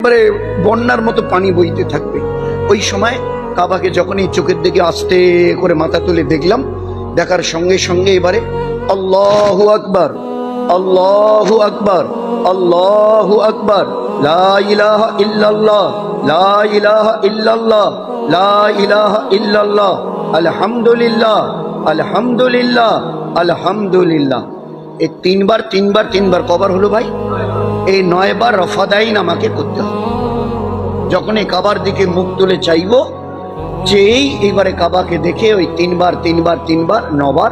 এবারে বন্যার মতো পানি বইতে থাকবে। ওই সময় কাবাকে যখনই চোখের দিকে আস্তে করে মাথা তুলে দেখলাম, দেখার সঙ্গে সঙ্গে এবারে আল্লাহু আকবার, আল্লাহু আকবার, আল্লাহু আকবার, লা ইলাহা ইল্লাল্লাহ, লা ইলাহা ইল্লাল্লাহ, লা ইলাহা ইল্লাল্লাহ, আলহামদুলিল্লাহ, আলহামদুলিল্লাহ, আলহামদুলিল্লাহ। এই তিনবার কবার হলো ভাই? এই 9 বার রফাদাইন আমাকে করতে হবে। যখন এই কাবার দিকে মুখ তুলে চাইবো, যেই এবারে কাবাকে দেখে ওই 3 বার 9 বার